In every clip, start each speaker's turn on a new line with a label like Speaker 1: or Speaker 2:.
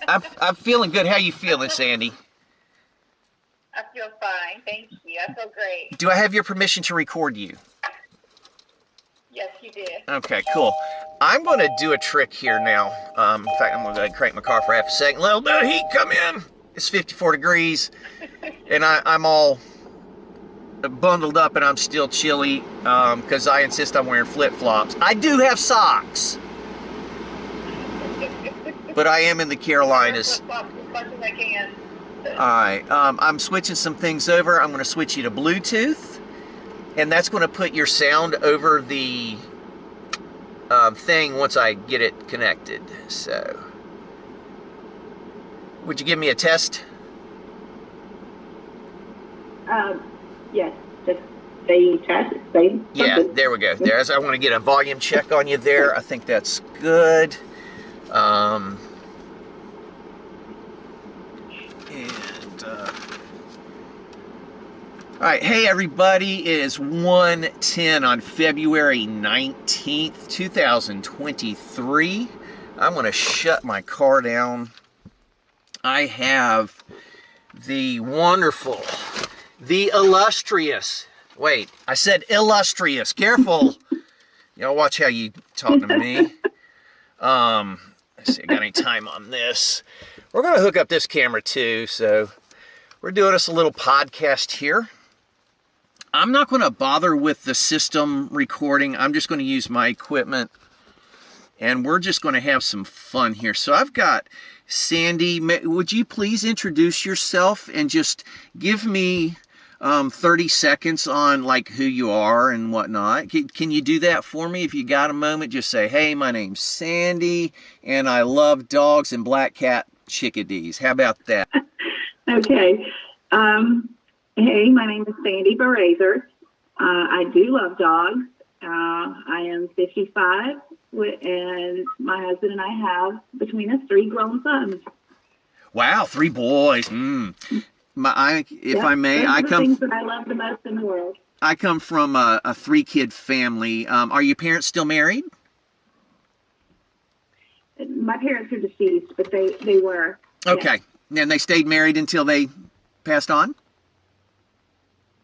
Speaker 1: I'm feeling good. How you feeling, Sandy?
Speaker 2: I feel fine. Thank you. I feel great.
Speaker 1: Do I have your permission to record you?
Speaker 2: Yes, you did.
Speaker 1: Okay, cool. I'm going to do a trick here now. In fact, I'm going to crank my car for half a second. Little bit of heat come in. It's 54 degrees, and I'm all bundled up, and I'm still chilly because I insist on wearing flip-flops. I do have socks, but I am in the Carolinas.
Speaker 2: As much as I can.
Speaker 1: All right, I'm switching some things over. I'm going to switch you to Bluetooth, and that's going to put your sound over the thing once I get it connected. So, would you give me a test?
Speaker 3: Yes, just say test, say something.
Speaker 1: Yeah, there we go. I want to get a volume check on you there. I think that's good. And all right, hey everybody, it is 1:10 on February 19th, 2023. I'm going to shut my car down. I have the wonderful, the illustrious, wait, I said illustrious, careful. Y'all watch how you talk to me. Let's see, I got any time on this. We're going to hook up this camera too, so we're doing us a little podcast here. I'm not going to bother with the system recording. I'm just going to use my equipment, and we're just going to have some fun here. So I've got Sandy. Would you please introduce yourself and just give me 30 seconds on like who you are and whatnot? Can you do that for me? If you got a moment, just say, hey, my name's Sandy, and I love dogs and black cat chickadees. How about that?
Speaker 3: Okay. Hey, my name is Sandy Burazer. I do love dogs. I am 55, and my husband and I have between us 3 grown sons.
Speaker 1: Wow, 3 boys. If I may,
Speaker 3: I come. Things that I love the most in the world.
Speaker 1: I come from a 3-kid family. Are your parents still married?
Speaker 3: My parents are deceased, but they were.
Speaker 1: Okay,
Speaker 3: yes.
Speaker 1: And they stayed married until they passed on?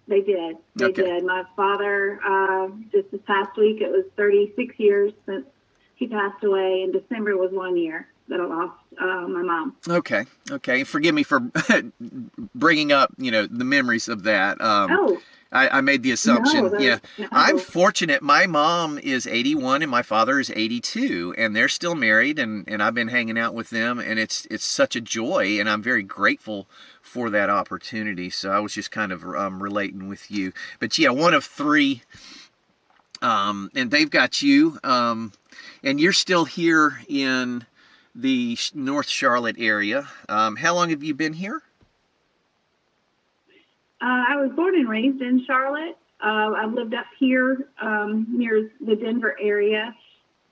Speaker 3: They did. They did. My father, just this past week, it was 36 years since he passed away. In December was 1 year that I lost my mom. Okay. Forgive me for bringing up, the memories of that. I made the assumption. No. I'm fortunate. My mom is 81 and my father is 82, and they're still married, and I've been hanging out with them, and it's such a joy, and I'm very grateful for that opportunity. So I was just kind of relating with you. But yeah, one of 3, and they've got you, and you're still here in the North Charlotte area. How long have you been here? I was born and raised in Charlotte. I've lived up here near the Denver area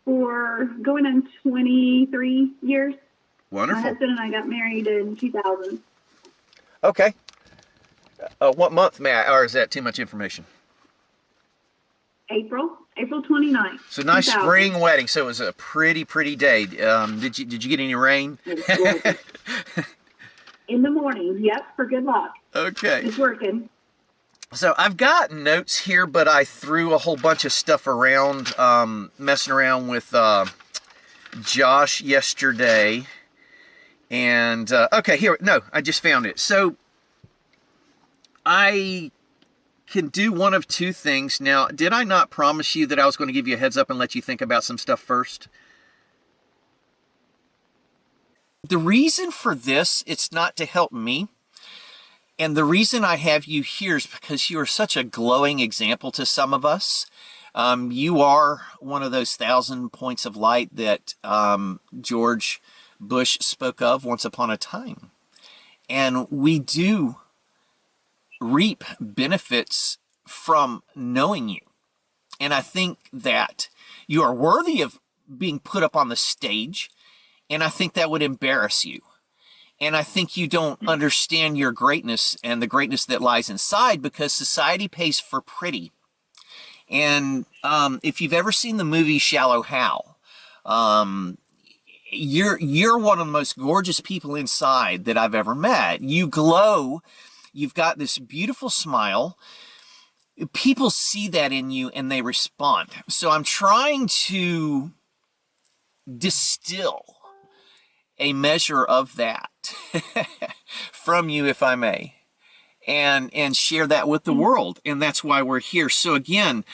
Speaker 3: for going on 23 years.
Speaker 1: Wonderful.
Speaker 3: My husband and I got married in 2000.
Speaker 1: Okay. What month, or is that too much information?
Speaker 3: April 29th.
Speaker 1: So nice 2000. Spring wedding. So it was a pretty day. Did you get any rain?
Speaker 3: In the morning, yep, for good luck.
Speaker 1: Okay.
Speaker 3: It's working.
Speaker 1: So I've got notes here, but I threw a whole bunch of stuff around, messing around with Josh yesterday. And, okay, here, no, I just found it. So I can do one of 2 things. Now, did I not promise you that I was going to give you a heads up and let you think about some stuff first? The reason for this, it's not to help me. And the reason I have you here is because you are such a glowing example to some of us. You are one of those 1,000 points of light that George Bush spoke of once upon a time. And we do reap benefits from knowing you. And I think that you are worthy of being put up on the stage. And I think that would embarrass you. And I think you don't understand your greatness and the greatness that lies inside, because society pays for pretty. And if you've ever seen the movie Shallow Hal, you're one of the most gorgeous people inside that I've ever met. You glow. You've got this beautiful smile. People see that in you and they respond. So I'm trying to distill a measure of that from you, if I may, and share that with the world. And that's why we're here. So again,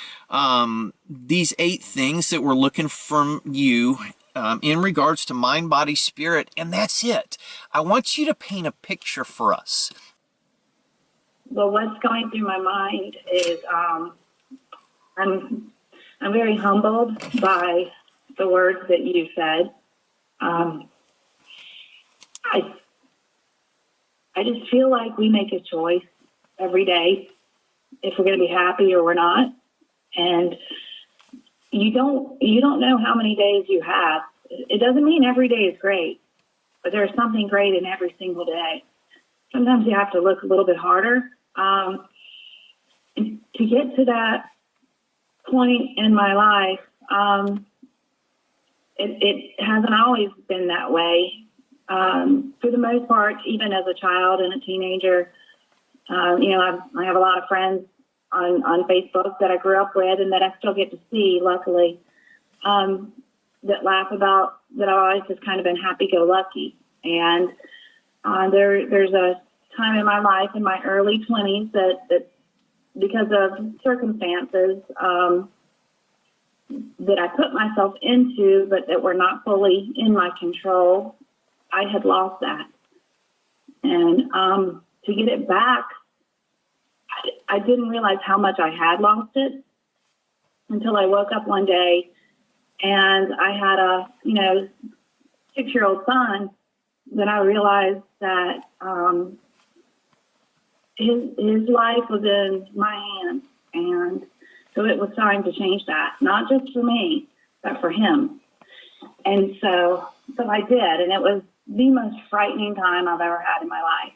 Speaker 1: these 8 things that we're looking from you in regards to mind, body, spirit, and that's it. I want you to paint a picture for us.
Speaker 3: Well, what's going through my mind is I'm very humbled by the words that you said. I just feel like we make a choice every day if we're going to be happy or we're not, and you don't know how many days you have. It doesn't mean every day is great, but there's something great in every single day. Sometimes you have to look a little bit harder. And to get to that point in my life, it hasn't always been that way. For the most part, even as a child and a teenager, I have a lot of friends on Facebook that I grew up with and that I still get to see, luckily, that laugh about that I've always just kind of been happy-go-lucky. And there's a time in my life in my early 20s that because of circumstances that I put myself into, but that were not fully in my control, I had lost that. And to get it back, I didn't realize how much I had lost it until I woke up one day and I had a 6-year-old son that I realized that his life was in my hands, and so it was time to change that, not just for me, but for him. And so I did, and it was the most frightening time I've ever had in my life.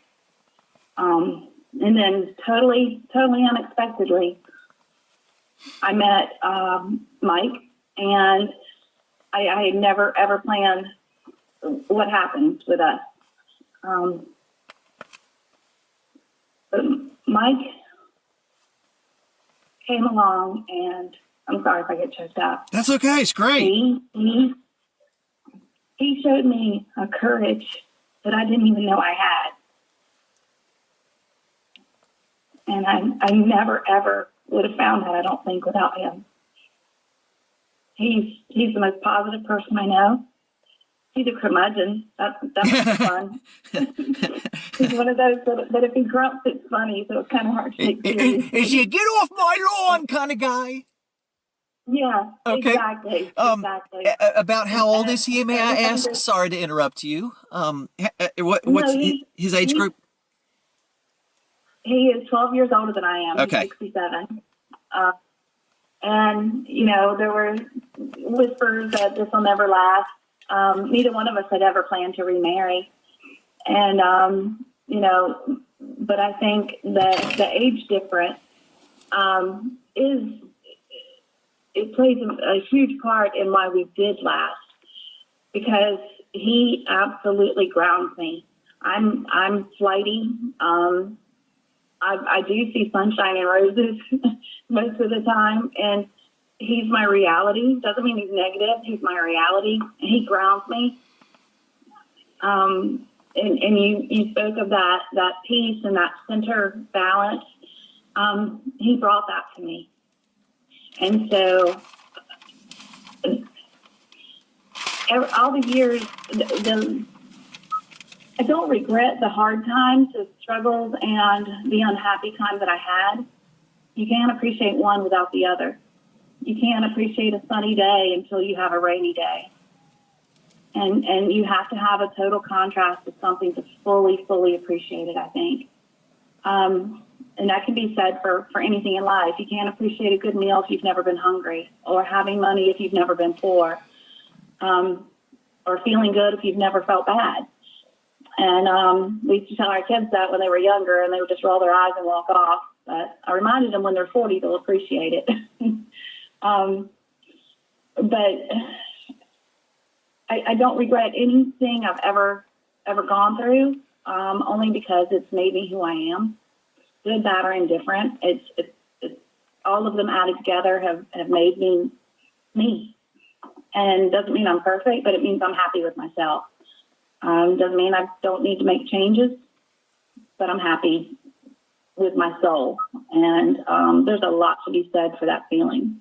Speaker 3: And then totally unexpectedly, I met Mike, and I had never ever planned what happened with us. But Mike came along, and I'm sorry if I get choked up.
Speaker 1: That's okay. It's great.
Speaker 3: He showed me a courage that I didn't even know I had. And I never, ever would have found that, I don't think, without him. He's the most positive person I know. He's a curmudgeon. That's fun. He's one of those that if he grunts, it's funny, so it's kind of hard to take seriously.
Speaker 1: Is he a get off my lawn kind of guy?
Speaker 3: Yeah,
Speaker 1: okay.
Speaker 3: Exactly.
Speaker 1: About how old is he, may I ask? Sorry to interrupt you. What's his age group?
Speaker 3: He is 12 years older than I am.
Speaker 1: Okay.
Speaker 3: He's 67. And, there were whispers that this will never last. Neither one of us had ever planned to remarry. And, but I think that the age difference it plays a huge part in why we did last, because he absolutely grounds me. I'm flighty. I do see sunshine and roses most of the time, and he's my reality. Doesn't mean he's negative. He's my reality, and he grounds me. And you spoke of that peace and that center balance. He brought that to me. And so all the years, I don't regret the hard times, the struggles, and the unhappy time that I had. You can't appreciate one without the other. You can't appreciate a sunny day until you have a rainy day. And you have to have a total contrast of something to fully appreciate it, I think. And that can be said for anything in life. You can't appreciate a good meal if you've never been hungry, or having money if you've never been poor, or feeling good if you've never felt bad. And we used to tell our kids that when they were younger, and they would just roll their eyes and walk off. But I reminded them when they're 40, they'll appreciate it. But I don't regret anything I've ever gone through, only because it's made me who I am, good, bad, or indifferent. It's all of them added together have made me me. And doesn't mean I'm perfect, but it means I'm happy with myself. Doesn't mean I don't need to make changes, but I'm happy with my soul. And there's a lot to be said for that feeling.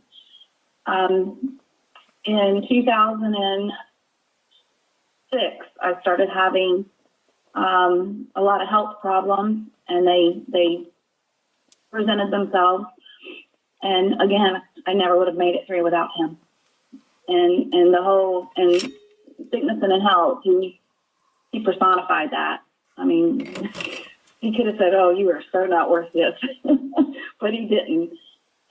Speaker 3: In 2006, I started having a lot of health problems, and they presented themselves. And again, I never would have made it through without him. And the whole, and sickness and in health, he personified that. I mean, he could have said, "Oh, you are so not worth this," but he didn't.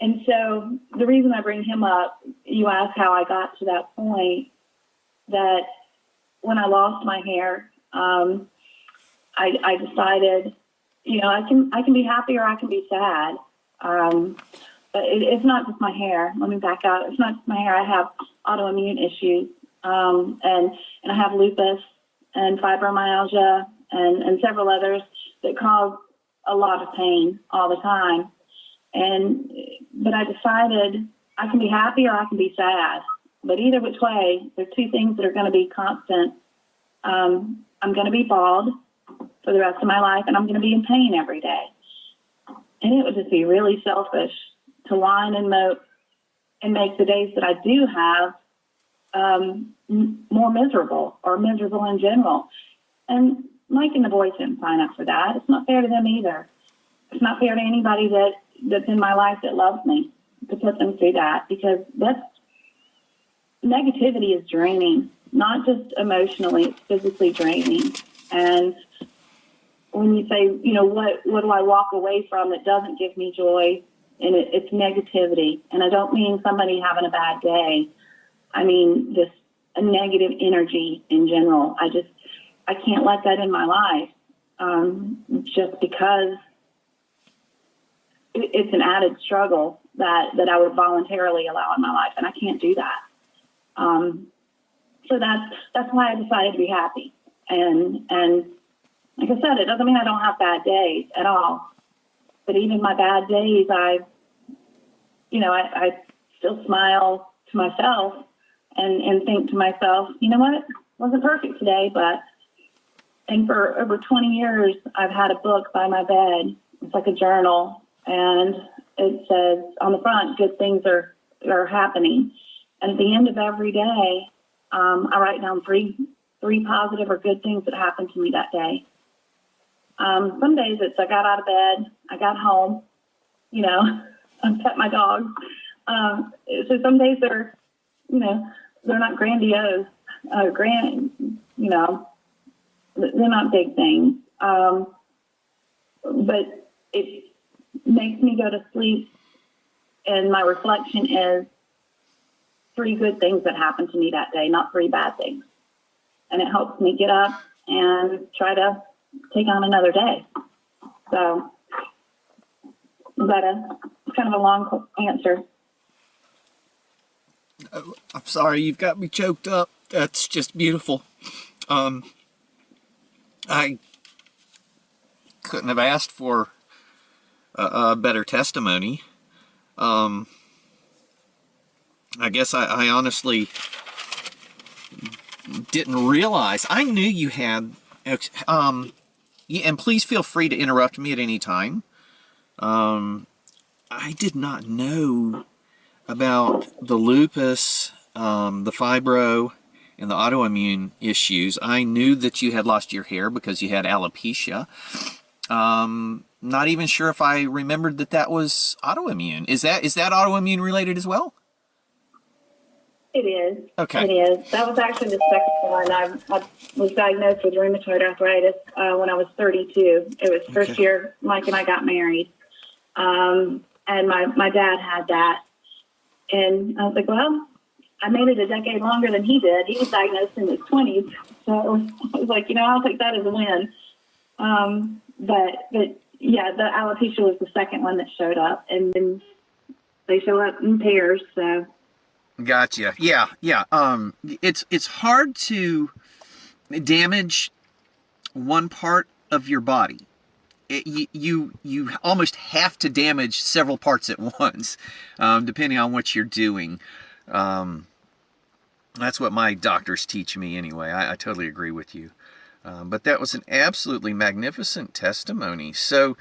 Speaker 3: And so the reason I bring him up, you asked how I got to that point, that when I lost my hair, I decided, I can be happy or I can be sad. But it's not just my hair. Let me back out. It's not just my hair. I have autoimmune issues, and I have lupus and fibromyalgia and several others that cause a lot of pain all the time. But I decided I can be happy or I can be sad. But either which way, there are two things that are going to be constant. I'm going to be bald for the rest of my life, and I'm going to be in pain every day. And it would just be really selfish to whine and mope and make the days that I do have more miserable, or miserable in general. And Mike and the boys didn't sign up for that. It's not fair to them either. It's not fair to anybody that's in my life that loves me to put them through that, because negativity is draining, not just emotionally, it's physically draining. And when you say, what do I walk away from that doesn't give me joy? And it's negativity. And I don't mean somebody having a bad day. I mean just a negative energy in general. I can't let that in my life, just because it's an added struggle that I would voluntarily allow in my life, and I can't do that. So that's why I decided to be happy. And like I said, it doesn't mean I don't have bad days at all. But even my bad days, I still smile to myself and think to myself, you know what? Wasn't perfect today, and for over 20 years, I've had a book by my bed. It's like a journal, and it says on the front, good things are happening. And at the end of every day, I write down three positive or good things that happened to me that day. Some days it's I got out of bed, I got home, I pet my dog. So some days they're not grandiose, they're not big things. But it makes me go to sleep, and my reflection is 3 good things that happened to me that day, not 3 bad things. And it helps me get up and try to take on another day. So, is that kind of a long answer?
Speaker 1: I'm sorry, you've got me choked up. That's just beautiful. I couldn't have asked for a better testimony. I guess I honestly didn't realize. I knew you had, and please feel free to interrupt me at any time. I did not know about the lupus, the fibro, and the autoimmune issues. I knew that you had lost your hair because you had alopecia. Not even sure if I remembered that was autoimmune. Is that autoimmune related as well?
Speaker 3: It is.
Speaker 1: Okay.
Speaker 3: It is. That was actually the second one. I was diagnosed with rheumatoid arthritis when I was 32. It was first year Mike and I got married. And my dad had that. And I was like, well, I made it a decade longer than he did. He was diagnosed in his 20s. So I was like, I'll take that as a win. But yeah, the alopecia was the second one that showed up. And then they show up in pairs. So
Speaker 1: Gotcha. Yeah, yeah. It's hard to damage one part of your body. You almost have to damage several parts at once, depending on what you're doing. That's what my doctors teach me anyway. I totally agree with you. But that was an absolutely magnificent testimony. So,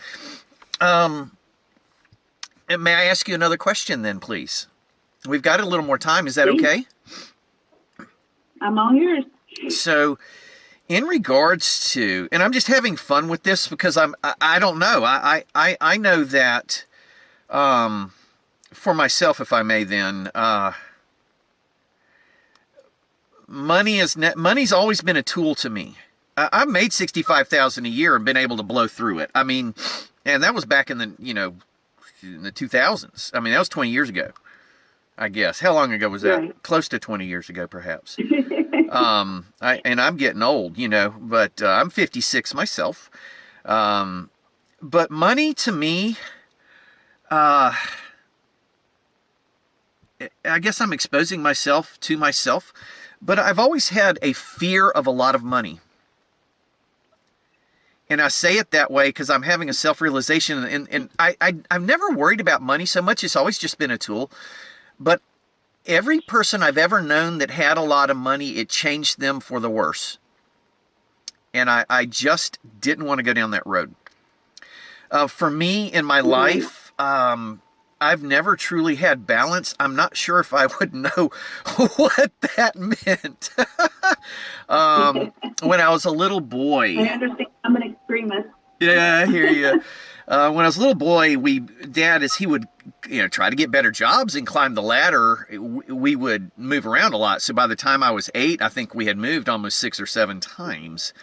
Speaker 1: and may I ask you another question then, please? We've got a little more time. Is that okay?
Speaker 3: I'm all yours.
Speaker 1: So, in regards to, and I'm just having fun with this because I don't know. I know that for myself, if I may, then money's always been a tool to me. I've made $65,000 a year and been able to blow through it. I mean, and that was back in the in the 2000s. I mean, that was 20 years ago, I guess. How long ago was that? Right. Close to 20 years ago, perhaps. And I'm getting old, but I'm 56 myself. But money to me, I guess I'm exposing myself to myself, but I've always had a fear of a lot of money. And I say it that way because I'm having a self-realization, and I've never worried about money so much. It's always just been a tool. But every person I've ever known that had a lot of money, it changed them for the worse. And I just didn't want to go down that road. For me, in my life, I've never truly had balance. I'm not sure if I would know what that meant. When I was a little boy.
Speaker 3: I understand. I'm an extremist.
Speaker 1: Yeah, I hear you. When I was a little boy, Dad, as he would, try to get better jobs and climb the ladder, we would move around a lot. So by the time I was 8, I think we had moved almost 6 or 7 times.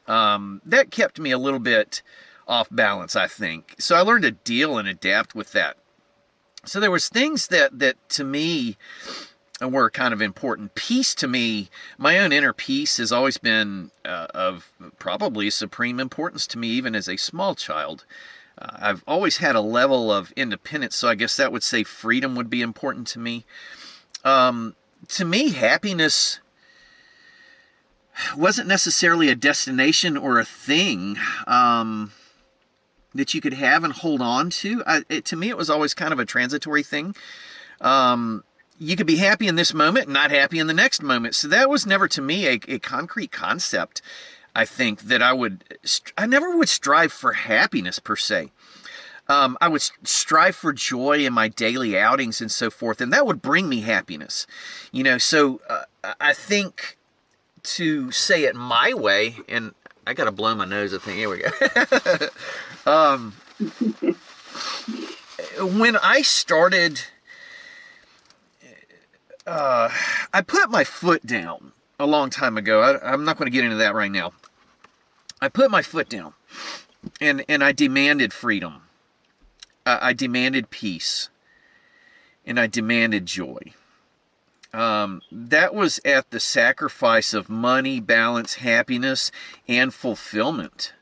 Speaker 1: That kept me a little bit off balance, I think. So I learned to deal and adapt with that. So there was things that to me were kind of important. Peace to me, my own inner peace has always been of probably supreme importance to me, even as a small child. I've always had a level of independence, so I guess that would say freedom would be important to me. To me, happiness wasn't necessarily a destination or a thing that you could have and hold on to. To me, it was always kind of a transitory thing. You could be happy in this moment and not happy in the next moment. So that was never, to me, a concrete concept, I think, that I never would strive for happiness, per se. I would strive for joy in my daily outings and so forth, and that would bring me happiness. So I think, to say it my way, and I got to blow my nose, I think. Here we go. When I started, I put my foot down a long time ago. I'm not going to get into that right now. I put my foot down, and I demanded freedom. I demanded peace, and I demanded joy. That was at the sacrifice of money, balance, happiness, and fulfillment.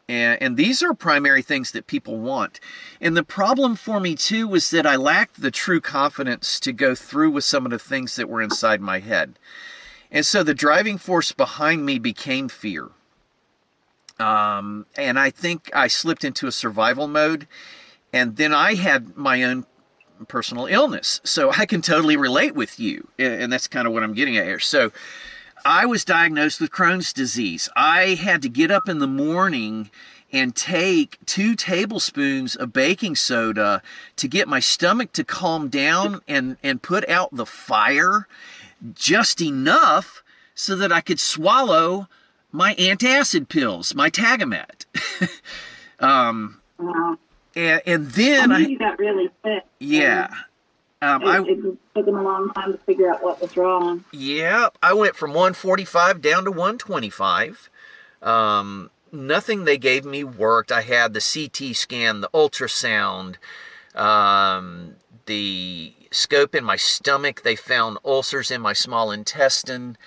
Speaker 1: And these are primary things that people want. And the problem for me, too, was that I lacked the true confidence to go through with some of the things that were inside my head. And so the driving force behind me became fear. And I think I slipped into a survival mode. And then I had my own personal illness. So I can totally relate with you. And that's kind of what I'm getting at here. So I was diagnosed with Crohn's disease. I had to get up in the morning and take 2 tablespoons of baking soda to get my stomach to calm down and put out the fire just enough so that I could swallow my antacid pills, my Tagamet.
Speaker 3: Wow.
Speaker 1: And then
Speaker 3: I got really sick.
Speaker 1: Yeah.
Speaker 3: It took them a long time to figure out what was wrong.
Speaker 1: Yeah, I went from 145 down to 125. Nothing they gave me worked. I had the CT scan, the ultrasound, the scope in my stomach. They found ulcers in my small intestine.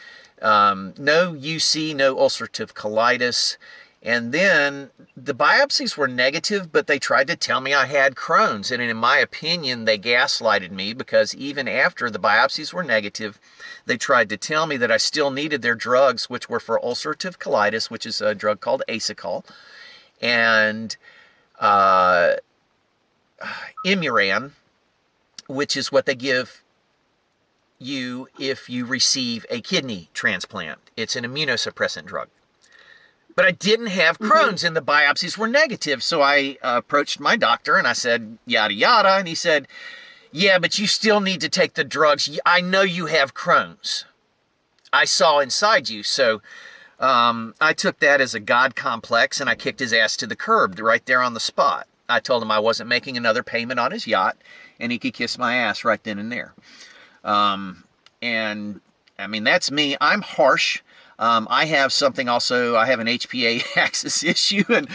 Speaker 1: No UC, no ulcerative colitis. And then the biopsies were negative, but they tried to tell me I had Crohn's. And in my opinion, they gaslighted me, because even after the biopsies were negative, they tried to tell me that I still needed their drugs, which were for ulcerative colitis, which is a drug called Asacol, and Imuran, which is what they give you if you receive a kidney transplant. It's an immunosuppressant drug. But I didn't have Crohn's, and the biopsies were negative. So I approached my doctor and I said, yada, yada. And he said, yeah, but you still need to take the drugs. I know you have Crohn's. I saw inside you. So I took that as a God complex, and I kicked his ass to the curb right there on the spot. I told him I wasn't making another payment on his yacht, and he could kiss my ass right then and there. And I mean, that's me. I'm harsh. I have something also, I have an HPA axis issue, and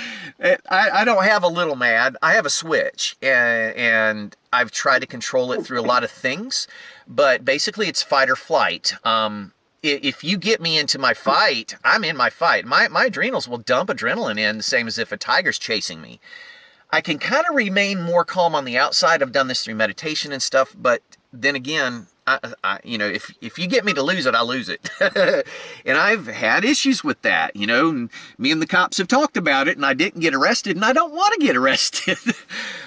Speaker 1: I don't have a little mad. I have a switch, and I've tried to control it through a lot of things, but basically it's fight or flight. If you get me into my fight, I'm in my fight. My adrenals will dump adrenaline in, the same as if a tiger's chasing me. I can kind of remain more calm on the outside. I've done this through meditation and stuff, but then again, you know, if you get me to lose it, I lose it. And I've had issues with that, you know, and me and the cops have talked about it, and I didn't get arrested, and I don't want to get arrested.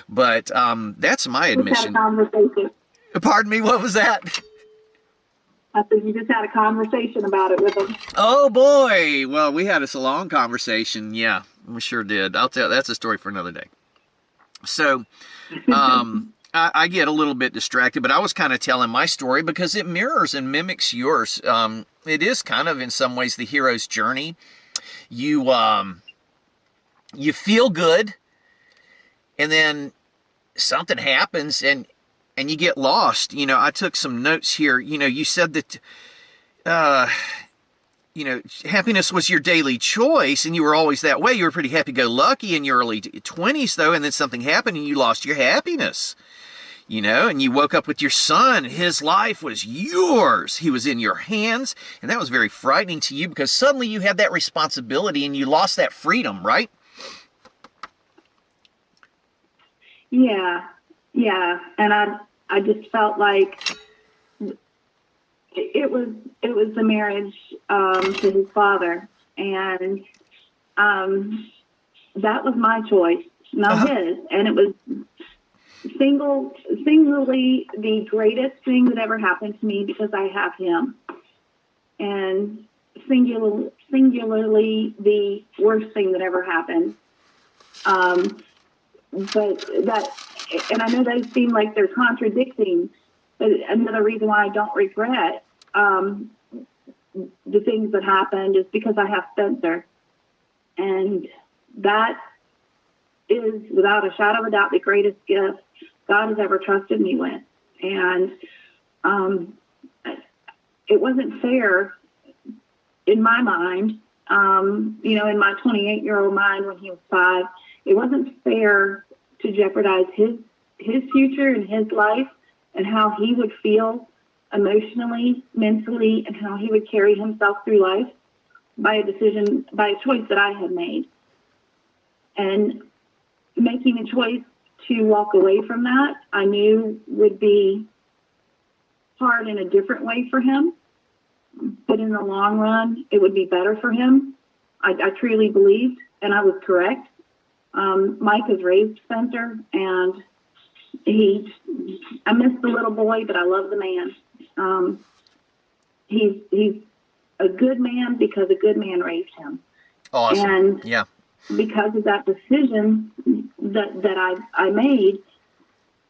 Speaker 1: But that's my admission.
Speaker 3: Just had a conversation.
Speaker 1: Pardon me, what was that?
Speaker 3: I said you just had a conversation about it with him.
Speaker 1: Oh boy, well, we had a long conversation. Yeah, we sure did. I'll tell, that's a story for another day. So, I get a little bit distracted, but I was kind of telling my story because it mirrors and mimics yours. It is kind of, in some ways, the hero's journey. You feel good, and then something happens, and you get lost. You know, I took some notes here. You know, you said that, you know, happiness was your daily choice, and you were always that way. You were pretty happy-go-lucky in your early 20s, though, and then something happened, and you lost your happiness. You know, and you woke up with your son. His life was yours. He was in your hands, and that was very frightening to you, because suddenly you had that responsibility, and you lost that freedom, right?
Speaker 3: Yeah, and I just felt like it was the marriage to his father, and that was my choice, not his, and it was singularly the greatest thing that ever happened to me because I have him, and singularly the worst thing that ever happened. But that, and I know they seem like they're contradicting, but another reason why I don't regret the things that happened is because I have Spencer, and that is, without a shadow of a doubt, the greatest gift God has ever trusted me with. And it wasn't fair in my mind, you know, in my 28-year-old mind when he was 5, it wasn't fair to jeopardize his future and his life and how he would feel emotionally, mentally, and how he would carry himself through life by a choice that I had made. And making a choice to walk away from that, I knew would be hard in a different way for him, but in the long run, it would be better for him. I truly believed, and I was correct. Mike has raised Spencer, and I miss the little boy, but I love the man. He's a good man because a good man raised him.
Speaker 1: Awesome.
Speaker 3: And
Speaker 1: yeah.
Speaker 3: Because of that decision that I made,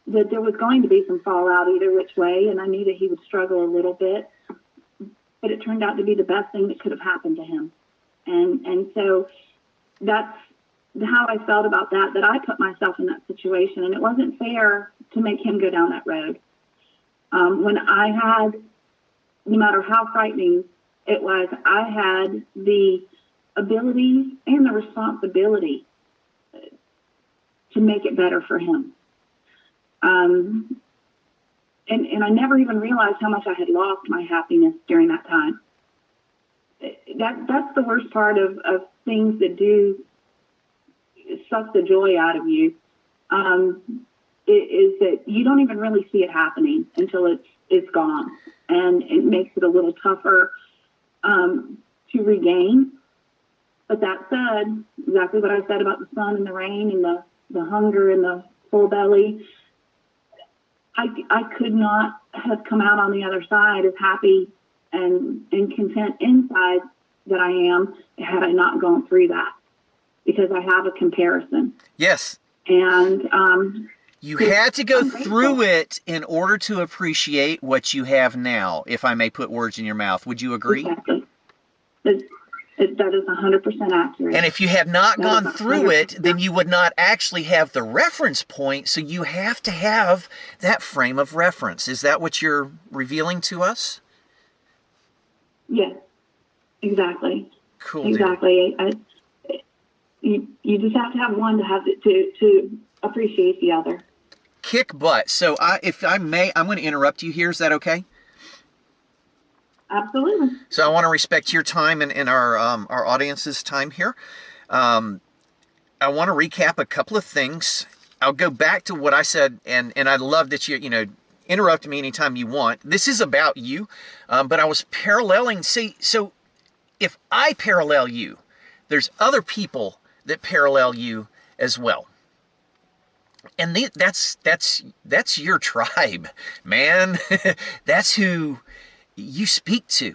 Speaker 3: that there was going to be some fallout either which way, and I knew that he would struggle a little bit, but it turned out to be the best thing that could have happened to him. And so that's how I felt about that I put myself in that situation, and it wasn't fair to make him go down that road. When I had, no matter how frightening it was, I had the ability and the responsibility to make it better for him. And I never even realized how much I had lost my happiness during that time. that's the worst part of things that do suck the joy out of you. Is that you don't even really see it happening until it's gone, and it makes it a little tougher to regain. But that said, exactly what I said about the sun and the rain and the hunger and the full belly, I could not have come out on the other side as happy and content inside that I am had I not gone through that, because I have a comparison.
Speaker 1: Yes.
Speaker 3: And
Speaker 1: you had to go through it in order to appreciate what you have now, if I may put words in your mouth. Would you agree?
Speaker 3: Exactly. That is 100% accurate.
Speaker 1: And if you had not gone through it, then you would not actually have the reference point, so you have to have that frame of reference. Is that what you're revealing to us?
Speaker 3: Yes, exactly.
Speaker 1: Cool.
Speaker 3: Exactly. You just have to have one to have to appreciate the other.
Speaker 1: Kick butt. So if I may, I'm going to interrupt you here. Is that okay?
Speaker 3: Absolutely.
Speaker 1: So I want to respect your time and our audience's time here. I want to recap a couple of things. I'll go back to what I said, and I love that you interrupt me anytime you want. This is about you, but I was paralleling. See, so if I parallel you, there's other people that parallel you as well. And that's your tribe, man. That's who you speak to.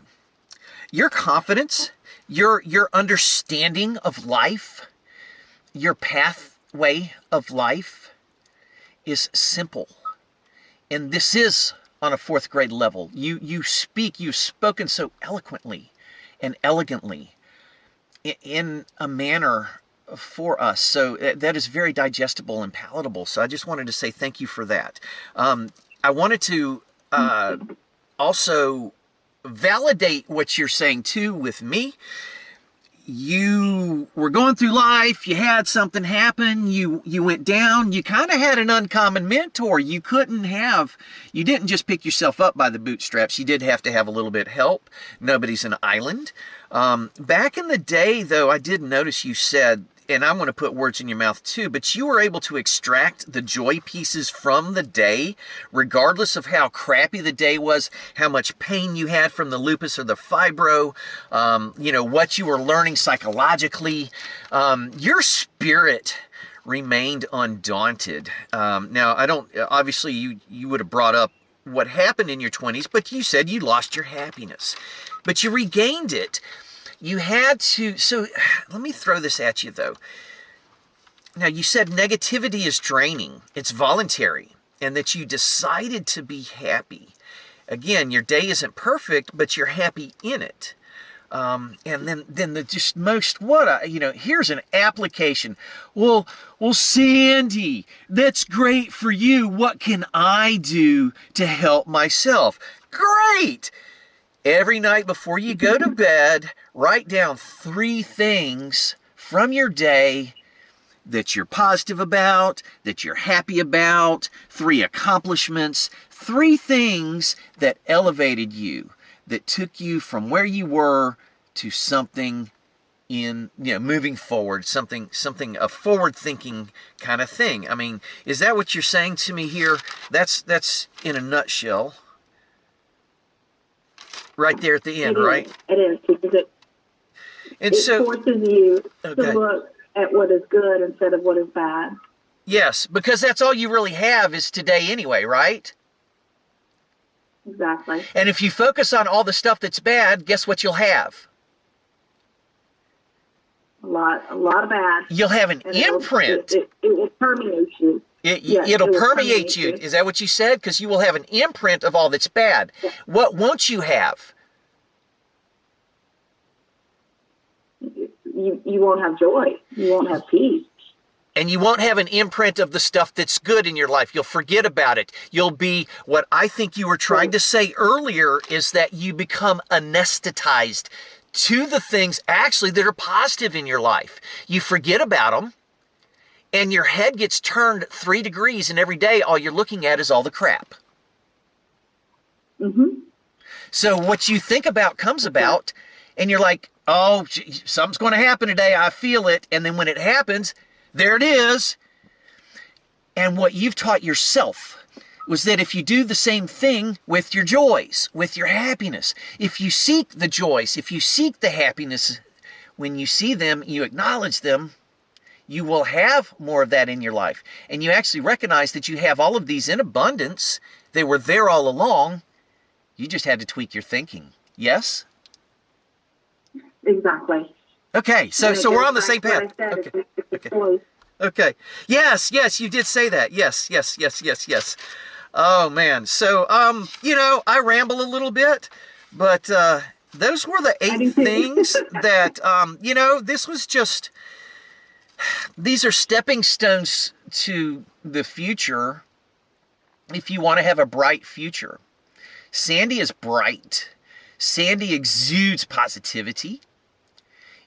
Speaker 1: Your confidence, your understanding of life, your pathway of life is simple. And this is on a 4th grade level. You've spoken so eloquently and elegantly in a manner for us. So that is very digestible and palatable. So I just wanted to say thank you for that. I wanted to also validate what you're saying too with me. You were going through life, you had something happen, you went down, you kind of had an uncommon mentor. You didn't just pick yourself up by the bootstraps. You did have to have a little bit of help. Nobody's an island. Back in the day, though, I did notice you said, and I'm going to put words in your mouth too, but you were able to extract the joy pieces from the day, regardless of how crappy the day was, how much pain you had from the lupus or the fibro, what you were learning psychologically. Your spirit remained undaunted. Now, obviously you would have brought up what happened in your 20s, but you said you lost your happiness, but you regained it. You had to, so let me throw this at you though. Now you said negativity is draining, it's voluntary, and that you decided to be happy. Again, your day isn't perfect, but you're happy in it. And then the just most, here's an application. Well, Sandy, that's great for you. What can I do to help myself? Great! Every night before you go to bed, write down 3 things from your day that you're positive about, that you're happy about, 3 accomplishments, 3 things that elevated you, that took you from where you were to something moving forward, something a forward-thinking kind of thing. I mean, is that what you're saying to me here? That's in a nutshell. Right there at the end, right?
Speaker 3: It is, because it forces you to look at what is good instead of what is bad.
Speaker 1: Yes, because that's all you really have is today anyway, right?
Speaker 3: Exactly.
Speaker 1: And if you focus on all the stuff that's bad, guess what you'll have?
Speaker 3: A lot of bad.
Speaker 1: You'll have an imprint.
Speaker 3: It will permeate you.
Speaker 1: It'll permeate you. Is that what you said? Because you will have an imprint of all that's bad. Yeah. What won't you have?
Speaker 3: You won't have joy. You won't have peace.
Speaker 1: And you won't have an imprint of the stuff that's good in your life. You'll forget about it. You'll be, what I think you were trying to say earlier is that you become anesthetized to the things actually that are positive in your life. You forget about them. And your head gets turned 3 degrees, and every day all you're looking at is all the crap.
Speaker 3: Mm-hmm.
Speaker 1: So what you think about comes about, and you're like, oh, something's going to happen today. I feel it. And then when it happens, there it is. And what you've taught yourself was that if you do the same thing with your joys, with your happiness, if you seek the joys, if you seek the happiness, when you see them, you acknowledge them, you will have more of that in your life. And you actually recognize that you have all of these in abundance. They were there all along. You just had to tweak your thinking. Yes?
Speaker 3: Exactly.
Speaker 1: Okay, so we're on the same path. Okay. Okay. Okay. Yes, you did say that. Yes. Oh man. So I ramble a little bit, but those were the 8 things that this was just, these are stepping stones to the future if you want to have a bright future. Sandy is bright. Sandy exudes positivity.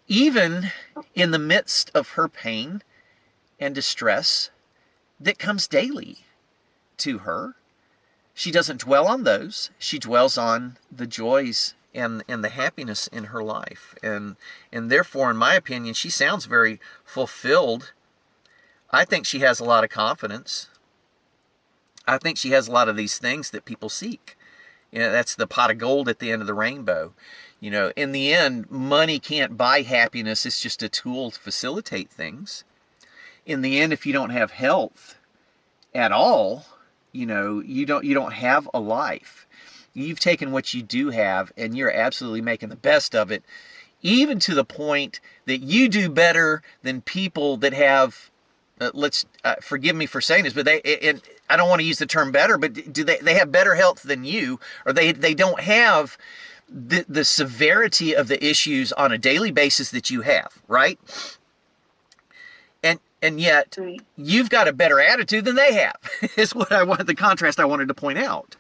Speaker 1: Even in the midst of her pain and distress that comes daily to her, she doesn't dwell on those. She dwells on the joys and the happiness in her life. And therefore, in my opinion, she sounds very fulfilled. I think she has a lot of confidence. I think she has a lot of these things that people seek. That's the pot of gold at the end of the rainbow. In the end, money can't buy happiness. It's just a tool to facilitate things. In the end, if you don't have health at all, you don't have a life. You've taken what you do have and you're absolutely making the best of it, even to the point that you do better than people that have, forgive me for saying this, but I don't want to use the term better, but do they have better health than you, or they don't have the severity of the issues on a daily basis that you have, right? And yet, right, you've got a better attitude than they have, is what the contrast I wanted to point out.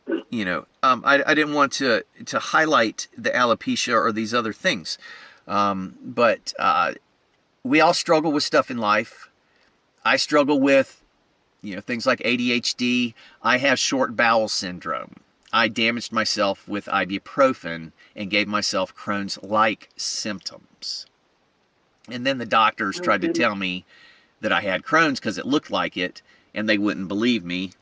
Speaker 1: I didn't want to highlight the alopecia or these other things. But we all struggle with stuff in life. I struggle with, things like ADHD. I have short bowel syndrome. I damaged myself with ibuprofen and gave myself Crohn's-like symptoms. And then the doctors tried to tell me that I had Crohn's because it looked like it, and they wouldn't believe me.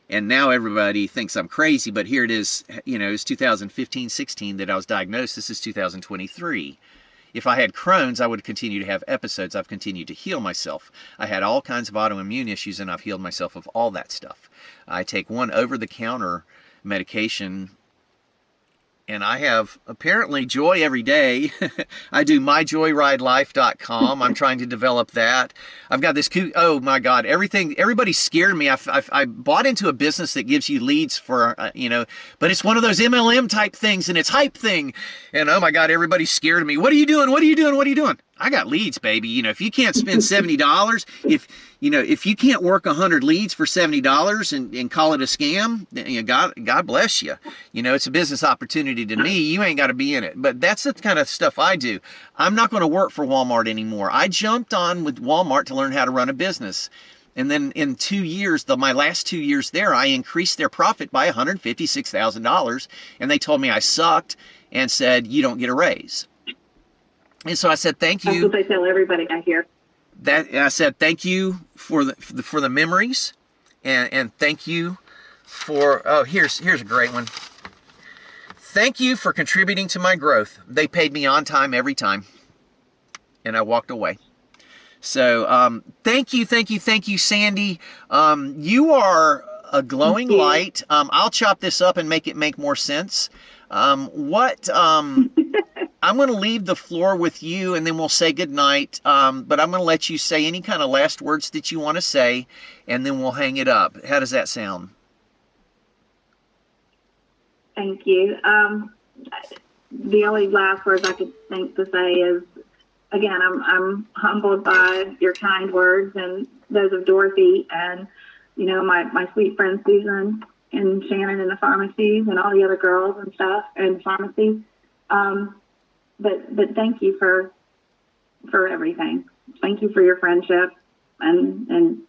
Speaker 1: And now everybody thinks I'm crazy, but here it is, it's 2015-16 that I was diagnosed. This is 2023. If I had Crohn's, I would continue to have episodes. I've continued to heal myself. I had all kinds of autoimmune issues, and I've healed myself of all that stuff. I take one over-the-counter medication, and I have apparently joy every day. I do myjoyridelife.com. I'm trying to develop that. I've got this, oh my God, everybody's scared me. I bought into a business that gives you leads for, but it's one of those MLM type things, and it's hype thing. And oh my God, everybody's scared of me. What are you doing? What are you doing? What are you doing? I got leads, baby. If you can't spend $70, if you can't work 100 leads for $70 and call it a scam, God bless you. It's a business opportunity to me. You ain't got to be in it. But that's the kind of stuff I do. I'm not going to work for Walmart anymore. I jumped on with Walmart to learn how to run a business. And then in 2 years, my last 2 years there, I increased their profit by $156,000. And they told me I sucked and said, you don't get a raise. And so I said, thank you.
Speaker 3: That's what they tell everybody I hear.
Speaker 1: I said, thank you for the memories, and thank you for, here's a great one. Thank you for contributing to my growth. They paid me on time every time, and I walked away. So thank you, Sandy. You are a glowing light. I'll chop this up and make it make more sense. I'm going to leave the floor with you, and then we'll say goodnight. But I'm going to let you say any kind of last words that you want to say, and then we'll hang it up. How does that sound?
Speaker 3: Thank you. The only last words I could think to say is, again, I'm humbled by your kind words and those of Dorothy and, my sweet friend Susan and Shannon in the pharmacies and all the other girls and stuff in pharmacies. But thank you for everything. Thank you for your friendship and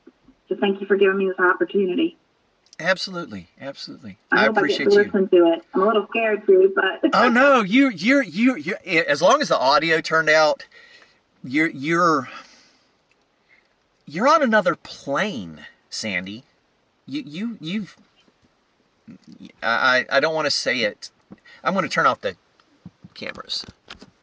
Speaker 3: just thank you for giving me this opportunity.
Speaker 1: Absolutely, absolutely.
Speaker 3: I
Speaker 1: I
Speaker 3: hope I get to
Speaker 1: appreciate you.
Speaker 3: listen to it. I'm a little scared too, but
Speaker 1: Oh no, you. As long as the audio turned out, you're on another plane, Sandy. You've. I don't want to say it. I'm going to turn off the cameras.